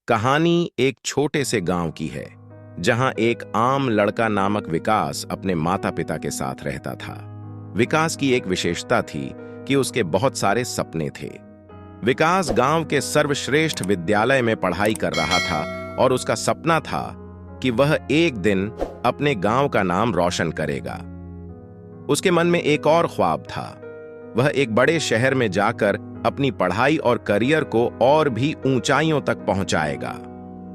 कहानी एक छोटे से गांव की है जहां एक आम लड़का नामक विकास अपने माता पिता के साथ रहता था। विकास की एक विशेषता थी कि उसके बहुत सारे सपने थे। विकास गांव के सर्वश्रेष्ठ विद्यालय में पढ़ाई कर रहा था और उसका सपना था कि वह एक दिन अपने गांव का नाम रोशन करेगा। उसके मन में एक और ख्वाब था, वह एक बड़े शहर में जाकर अपनी पढ़ाई और करियर को और भी ऊंचाइयों तक पहुंचाएगा।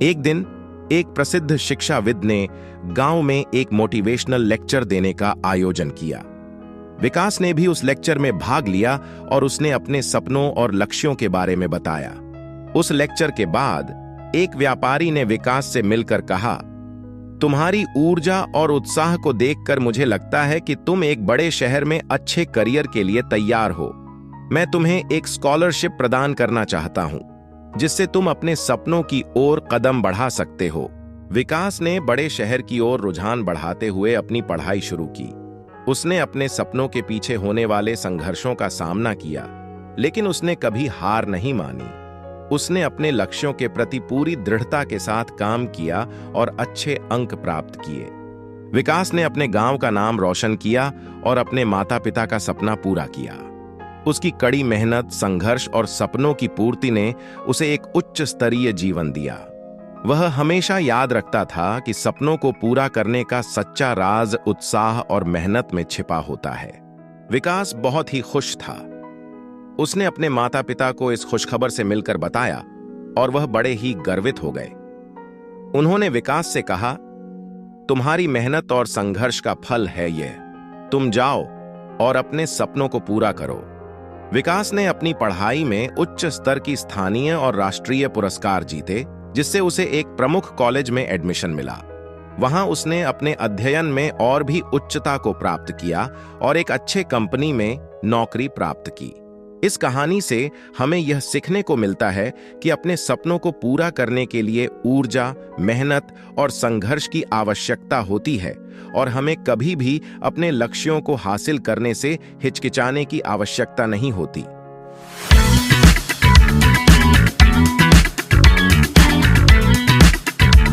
एक दिन एक प्रसिद्ध शिक्षाविद ने गांव में एक मोटिवेशनल लेक्चर देने का आयोजन किया। विकास ने भी उस लेक्चर में भाग लिया और उसने अपने सपनों और लक्ष्यों के बारे में बताया। उस लेक्चर के बाद एक व्यापारी ने विकास से मिलकर कहा, तुम्हारी ऊर्जा और उत्साह को देखकर मुझे लगता है कि तुम एक बड़े शहर में अच्छे करियर के लिए तैयार हो। मैं तुम्हें एक स्कॉलरशिप प्रदान करना चाहता हूं जिससे तुम अपने सपनों की ओर कदम बढ़ा सकते हो। विकास ने बड़े शहर की ओर रुझान बढ़ाते हुए अपनी पढ़ाई शुरू की। उसने अपने सपनों के पीछे होने वाले संघर्षों का सामना किया, लेकिन उसने कभी हार नहीं मानी। उसने अपने लक्ष्यों के प्रति पूरी दृढ़ता के साथ काम किया और अच्छे अंक प्राप्त किए। विकास ने अपने गांव का नाम रोशन किया और अपने माता पिता का सपना पूरा किया। उसकी कड़ी मेहनत, संघर्ष और सपनों की पूर्ति ने उसे एक उच्च स्तरीय जीवन दिया। वह हमेशा याद रखता था कि सपनों को पूरा करने का सच्चा राज उत्साह और मेहनत में छिपा होता है। विकास बहुत ही खुश था। उसने अपने माता पिता को इस खुशखबर से मिलकर बताया और वह बड़े ही गर्वित हो गए। उन्होंने विकास से कहा, तुम्हारी मेहनत और संघर्ष का फल है यह। तुम जाओ और अपने सपनों को पूरा करो। विकास ने अपनी पढ़ाई में उच्च स्तर की स्थानीय और राष्ट्रीय पुरस्कार जीते, जिससे उसे एक प्रमुख कॉलेज में एडमिशन मिला। वहां उसने अपने अध्ययन में और भी उच्चता को प्राप्त किया और एक अच्छे कंपनी में नौकरी प्राप्त की। इस कहानी से हमें यह सीखने को मिलता है कि अपने सपनों को पूरा करने के लिए ऊर्जा, मेहनत और संघर्ष की आवश्यकता होती है और हमें कभी भी अपने लक्ष्यों को हासिल करने से हिचकिचाने की आवश्यकता नहीं होती।